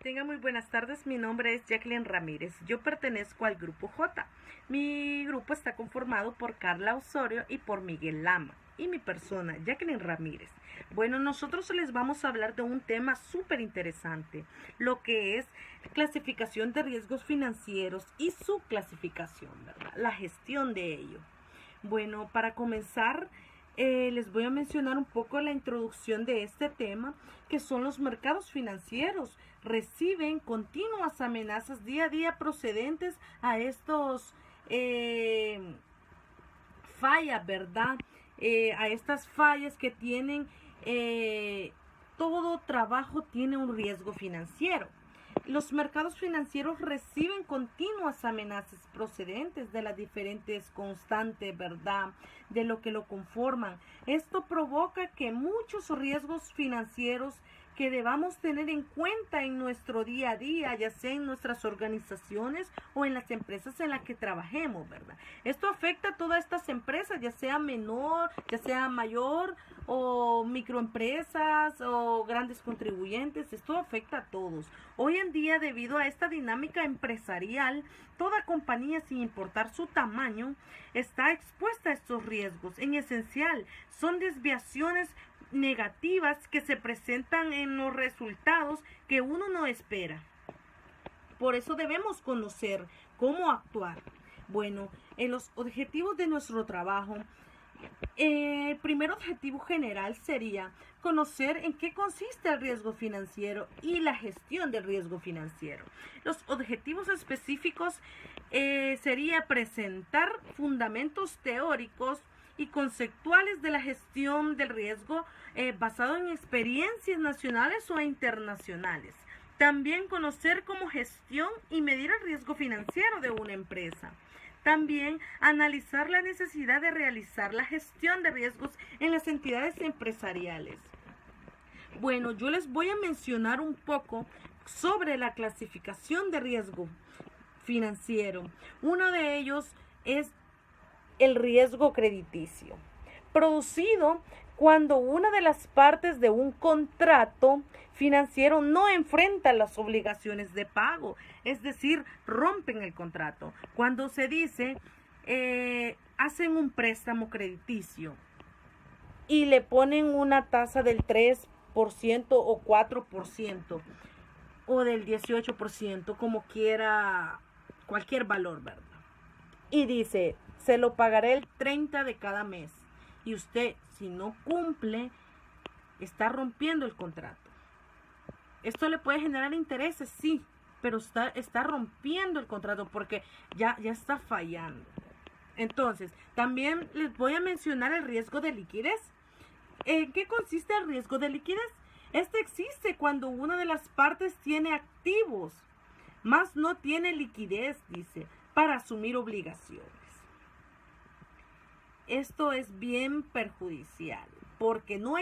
Tenga muy buenas tardes, mi nombre es Jacqueline Ramírez, yo pertenezco al Grupo J. Mi grupo está conformado por Carla Osorio y por Miguel Lama, y mi persona, Jacqueline Ramírez. Bueno, nosotros les vamos a hablar de un tema súper interesante, lo que es clasificación de riesgos financieros y su clasificación, ¿verdad? La gestión de ello. Bueno, para comenzar, les voy a mencionar un poco la introducción de este tema, que son los mercados financieros. Reciben continuas amenazas día a día procedentes a estos fallas, ¿verdad? A estas fallas que tienen, todo trabajo tiene un riesgo financiero. Los mercados financieros reciben continuas amenazas procedentes de las diferentes constantes, ¿verdad?, de lo que lo conforman. Esto provoca que muchos riesgos financieros que debamos tener en cuenta en nuestro día a día, ya sea en nuestras organizaciones o en las empresas en las que trabajemos, ¿verdad? Esto afecta a todas estas empresas, ya sea menor, ya sea mayor, o microempresas o grandes contribuyentes. Esto afecta a todos. Hoy en día, debido a esta dinámica empresarial, toda compañía, sin importar su tamaño, está expuesta a estos riesgos. En esencial, son desviaciones negativas que se presentan en los resultados que uno no espera. Por eso debemos conocer cómo actuar. Bueno, en los objetivos de nuestro trabajo, el primer objetivo general sería conocer en qué consiste el riesgo financiero y la gestión del riesgo financiero. Los objetivos específicos sería presentar fundamentos teóricos y conceptuales de la gestión del riesgo basado en experiencias nacionales o internacionales. También conocer cómo gestión y medir el riesgo financiero de una empresa. También analizar la necesidad de realizar la gestión de riesgos en las entidades empresariales. Bueno, yo les voy a mencionar un poco sobre la clasificación de riesgo financiero. Uno de ellos es el riesgo crediticio, producido cuando una de las partes de un contrato financiero no enfrenta las obligaciones de pago, es decir, rompen el contrato. Cuando se dice, hacen un préstamo crediticio y le ponen una tasa del 3% o 4% o del 18%, como quiera, cualquier valor, ¿verdad? Y dice, se lo pagaré el 30 de cada mes. Y usted, si no cumple, está rompiendo el contrato. Esto le puede generar intereses, sí, pero está rompiendo el contrato porque ya está fallando. Entonces, también les voy a mencionar el riesgo de liquidez. ¿En qué consiste el riesgo de liquidez? Este existe cuando una de las partes tiene activos, mas no tiene liquidez, dice, para asumir obligaciones. Esto es bien perjudicial porque no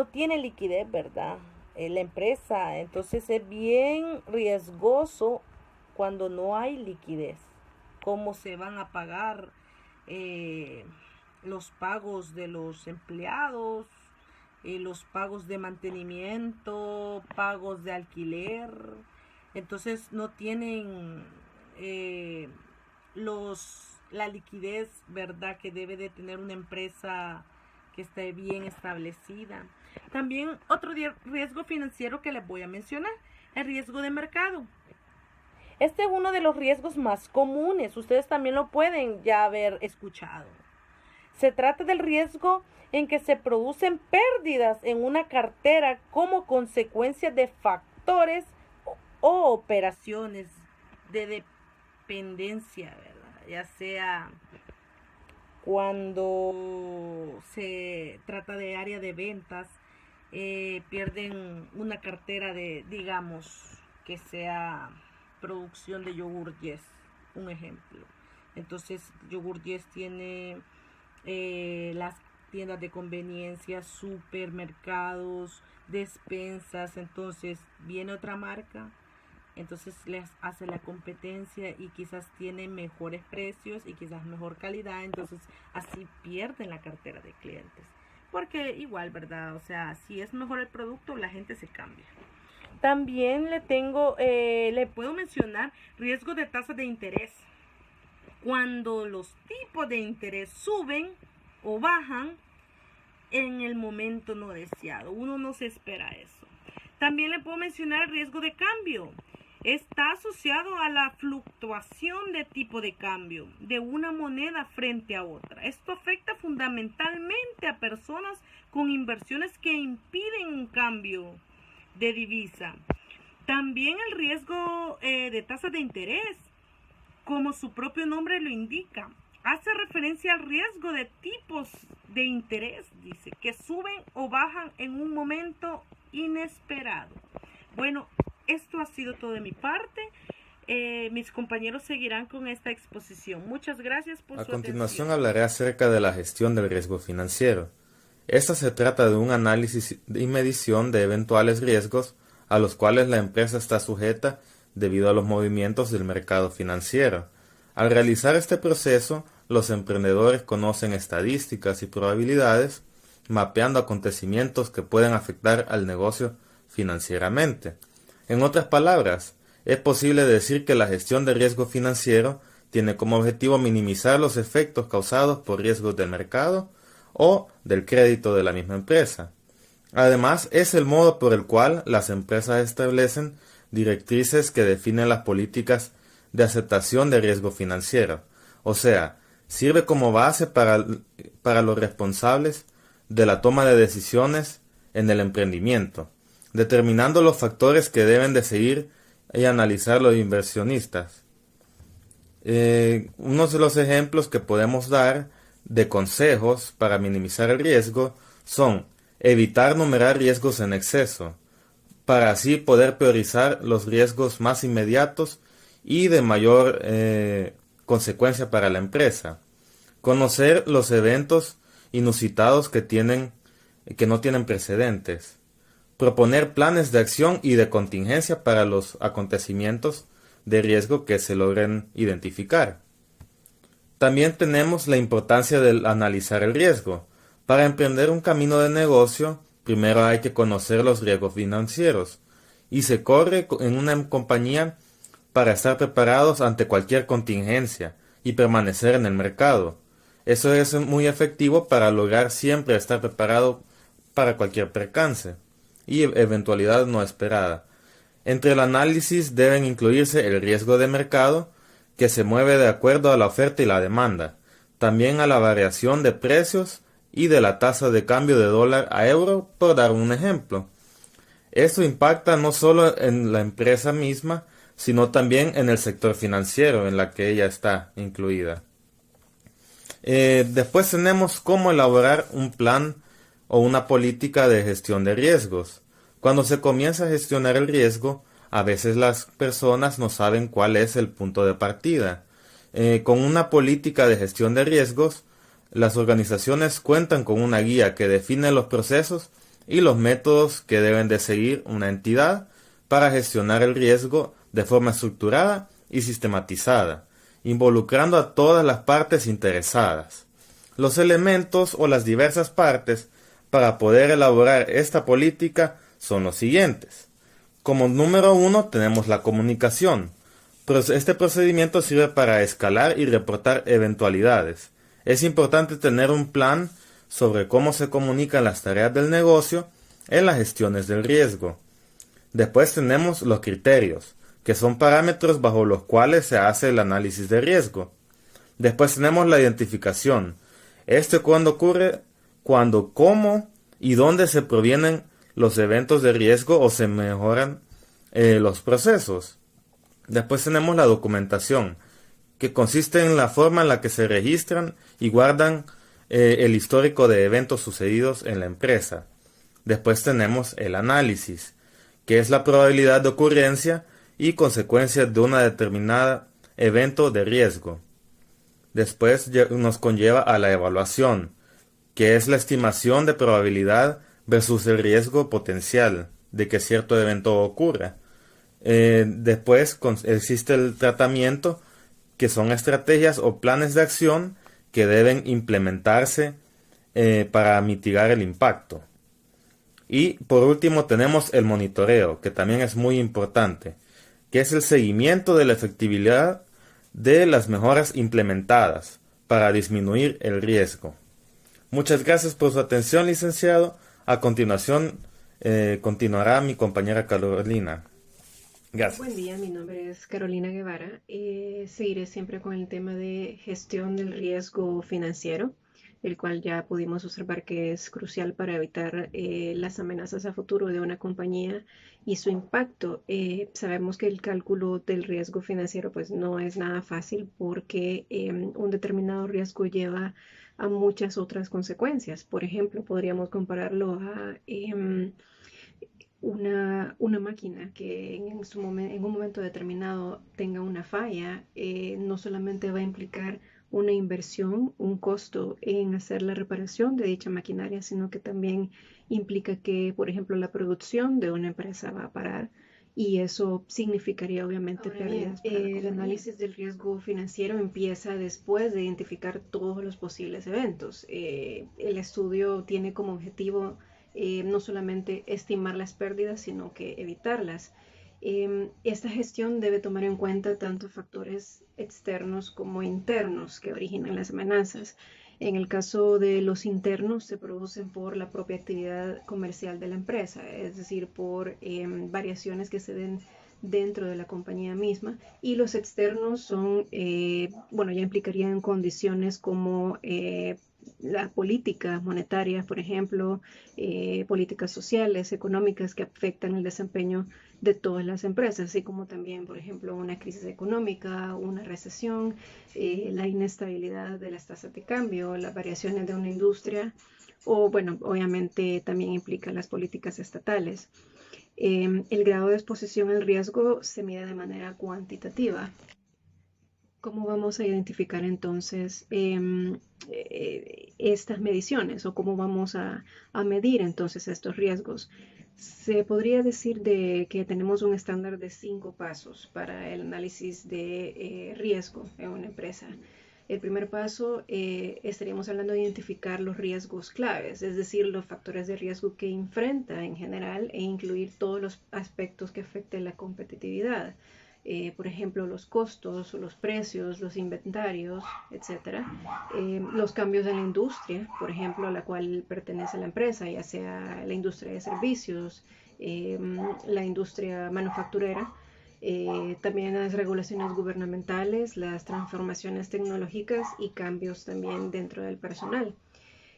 tiene liquidez, ¿verdad? La empresa, entonces es bien riesgoso cuando no hay liquidez. ¿Cómo se van a pagar los pagos de los empleados, los pagos de mantenimiento, pagos de alquiler? Entonces no tienen la liquidez, ¿verdad?, que debe de tener una empresa que esté bien establecida. También otro riesgo financiero que les voy a mencionar, el riesgo de mercado. Este es uno de los riesgos más comunes, ustedes también lo pueden ya haber escuchado. Se trata del riesgo en que se producen pérdidas en una cartera como consecuencia de factores o operaciones de dependencia, ¿verdad? Ya sea cuando se trata de área de ventas, pierden una cartera de, digamos, que sea producción de yogur Yes, un ejemplo. Entonces, yogur Yes tiene las tiendas de conveniencia, supermercados, despensas. Entonces, viene otra marca, entonces les hace la competencia y quizás tiene mejores precios y quizás mejor calidad, entonces así pierden la cartera de clientes. porque igual, ¿verdad? O sea, si es mejor el producto, la gente se cambia. También le puedo mencionar riesgo de tasa de interés. Cuando los tipos de interés suben o bajan en el momento no deseado. Uno no se espera eso. También le puedo mencionar el riesgo de cambio. Está asociado a la fluctuación de tipo de cambio de una moneda frente a otra. Esto afecta fundamentalmente a personas con inversiones que impiden un cambio de divisa. También el riesgo de tasa de interés, como su propio nombre lo indica, hace referencia al riesgo de tipos de interés, dice, que suben o bajan en un momento inesperado. Bueno, esto ha sido todo de mi parte. Mis compañeros seguirán con esta exposición. Muchas gracias por su atención. A continuación hablaré acerca de la gestión del riesgo financiero. Esta se trata de un análisis y medición de eventuales riesgos a los cuales la empresa está sujeta debido a los movimientos del mercado financiero. Al realizar este proceso, los emprendedores conocen estadísticas y probabilidades, mapeando acontecimientos que pueden afectar al negocio financieramente. En otras palabras, es posible decir que la gestión de riesgo financiero tiene como objetivo minimizar los efectos causados por riesgos del mercado o del crédito de la misma empresa. Además, es el modo por el cual las empresas establecen directrices que definen las políticas de aceptación de riesgo financiero, o sea, sirve como base para los responsables de la toma de decisiones en el emprendimiento, determinando los factores que deben de seguir y analizar los inversionistas. Unos de los ejemplos que podemos dar de consejos para minimizar el riesgo son evitar numerar riesgos en exceso, para así poder priorizar los riesgos más inmediatos y de mayor consecuencia para la empresa. Conocer los eventos inusitados que no tienen precedentes. Proponer planes de acción y de contingencia para los acontecimientos de riesgo que se logren identificar. También tenemos la importancia de analizar el riesgo. Para emprender un camino de negocio, primero hay que conocer los riesgos financieros y se corre en una compañía para estar preparados ante cualquier contingencia y permanecer en el mercado. Eso es muy efectivo para lograr siempre estar preparado para cualquier percance y eventualidad no esperada. Entre el análisis deben incluirse el riesgo de mercado, que se mueve de acuerdo a la oferta y la demanda, también a la variación de precios y de la tasa de cambio de dólar a euro, por dar un ejemplo. Esto impacta no solo en la empresa misma, sino también en el sector financiero en la que ella está incluida. Después tenemos cómo elaborar un plan o una política de gestión de riesgos. Cuando se comienza a gestionar el riesgo, a veces las personas no saben cuál es el punto de partida. Con una política de gestión de riesgos, las organizaciones cuentan con una guía que define los procesos y los métodos que deben de seguir una entidad para gestionar el riesgo de forma estructurada y sistematizada, involucrando a todas las partes interesadas. Los elementos o las diversas partes para poder elaborar esta política son los siguientes. Como número 1 tenemos la comunicación. Este procedimiento sirve para escalar y reportar eventualidades. Es importante tener un plan sobre cómo se comunican las tareas del negocio en las gestiones del riesgo. Después tenemos los criterios, que son parámetros bajo los cuales se hace el análisis de riesgo. Después tenemos la identificación. Cuando ocurre, cuando, cómo y dónde se provienen los eventos de riesgo o se mejoran los procesos. Después tenemos la documentación, que consiste en la forma en la que se registran y guardan el histórico de eventos sucedidos en la empresa. Después tenemos el análisis, que es la probabilidad de ocurrencia y consecuencia de una determinada evento de riesgo. Después nos conlleva a la evaluación, que es la estimación de probabilidad versus el riesgo potencial de que cierto evento ocurra. Después existe el tratamiento, que son estrategias o planes de acción que deben implementarse para mitigar el impacto. Y por último tenemos el monitoreo, que también es muy importante, que es el seguimiento de la efectividad de las mejoras implementadas para disminuir el riesgo. Muchas gracias por su atención, licenciado. A continuación, continuará mi compañera Carolina. Buen Gracias. día, mi nombre es Carolina Guevara. Seguiré siempre con el tema de gestión del riesgo financiero, el cual ya pudimos observar que es crucial para evitar las amenazas a futuro de una compañía y su impacto. Sabemos que el cálculo del riesgo financiero pues no es nada fácil porque un determinado riesgo lleva a muchas otras consecuencias. Por ejemplo, podríamos compararlo a una máquina que en un momento determinado tenga una falla, no solamente va a implicar una inversión, un costo en hacer la reparación de dicha maquinaria, sino que también implica que, por ejemplo, la producción de una empresa va a parar y eso significaría obviamente pérdidas para la compañía. El análisis del riesgo financiero empieza después de identificar todos los posibles eventos. El estudio tiene como objetivo no solamente estimar las pérdidas, sino que evitarlas. Esta gestión debe tomar en cuenta tanto factores externos como internos que originan las amenazas. En el caso de los internos, se producen por la propia actividad comercial de la empresa, es decir, por variaciones que se den dentro de la compañía misma, y los externos son, bueno, ya implicarían condiciones como las políticas monetarias, por ejemplo, políticas sociales, económicas que afectan el desempeño de todas las empresas, así como también, por ejemplo, una crisis económica, una recesión, la inestabilidad de las tasas de cambio, las variaciones de una industria o, bueno, obviamente también implica las políticas estatales. El grado de exposición al riesgo se mide de manera cuantitativa. ¿Cómo vamos a identificar entonces estas mediciones o cómo vamos a medir entonces estos riesgos? Se podría decir que tenemos un estándar de 5 pasos para el análisis de riesgo en una empresa. El primer paso estaríamos hablando de identificar los riesgos claves, es decir, los factores de riesgo que enfrenta en general e incluir todos los aspectos que afecten la competitividad. Por ejemplo, los costos, los precios, los inventarios, etcétera. Los cambios en la industria, por ejemplo, a la cual pertenece la empresa, ya sea la industria de servicios, la industria manufacturera. También las regulaciones gubernamentales, las transformaciones tecnológicas y cambios también dentro del personal.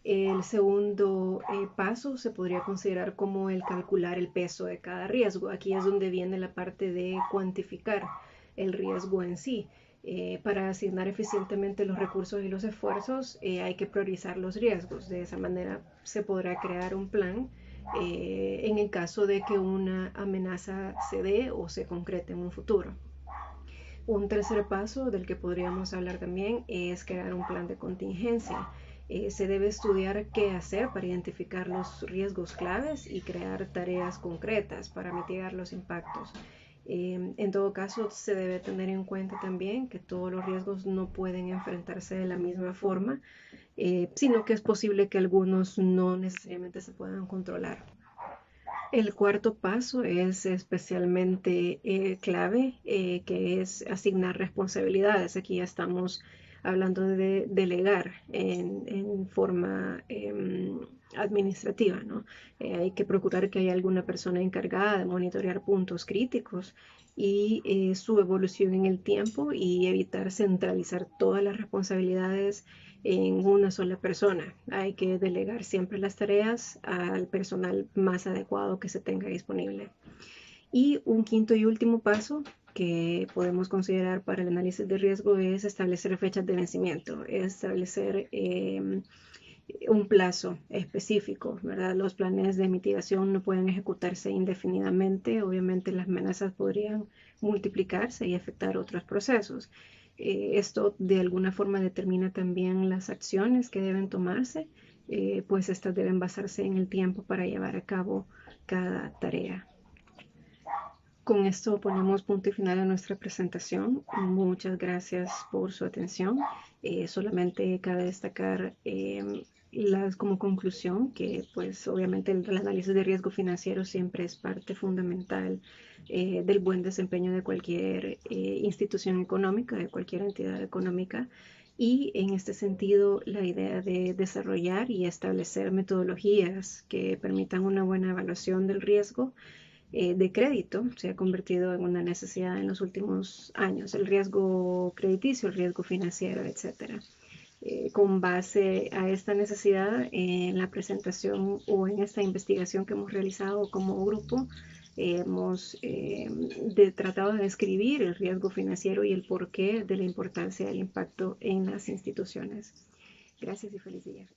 El segundo paso se podría considerar como el calcular el peso de cada riesgo. Aquí es donde viene la parte de cuantificar el riesgo en sí. Para asignar eficientemente los recursos y los esfuerzos hay que priorizar los riesgos. De esa manera se podrá crear un plan en el caso de que una amenaza se dé o se concrete en un futuro. Un tercer paso del que podríamos hablar también es crear un plan de contingencia. Se debe estudiar qué hacer para identificar los riesgos claves y crear tareas concretas para mitigar los impactos. En todo caso, se debe tener en cuenta también que todos los riesgos no pueden enfrentarse de la misma forma, sino que es posible que algunos no necesariamente se puedan controlar. El cuarto paso es especialmente clave, que es asignar responsabilidades. Aquí ya estamos hablando de delegar en forma administrativa, ¿no? Hay que procurar que haya alguna persona encargada de monitorear puntos críticos y su evolución en el tiempo y evitar centralizar todas las responsabilidades en una sola persona. Hay que delegar siempre las tareas al personal más adecuado que se tenga disponible. Y un quinto y último paso que podemos considerar para el análisis de riesgo es establecer fechas de vencimiento, establecer un plazo específico, ¿verdad? Los planes de mitigación no pueden ejecutarse indefinidamente, obviamente las amenazas podrían multiplicarse y afectar otros procesos. Esto de alguna forma determina también las acciones que deben tomarse, pues estas deben basarse en el tiempo para llevar a cabo cada tarea. Con esto ponemos punto y final a nuestra presentación. Muchas gracias por su atención. Solamente cabe destacar como conclusión que pues obviamente el análisis de riesgo financiero siempre es parte fundamental del buen desempeño de cualquier institución económica, de cualquier entidad económica. Y en este sentido, la idea de desarrollar y establecer metodologías que permitan una buena evaluación del riesgo de crédito se ha convertido en una necesidad en los últimos años, el riesgo crediticio, el riesgo financiero, etcétera. Con base a esta necesidad, en la presentación o en esta investigación que hemos realizado como grupo, hemos tratado de describir el riesgo financiero y el porqué de la importancia del impacto en las instituciones. Gracias y feliz día.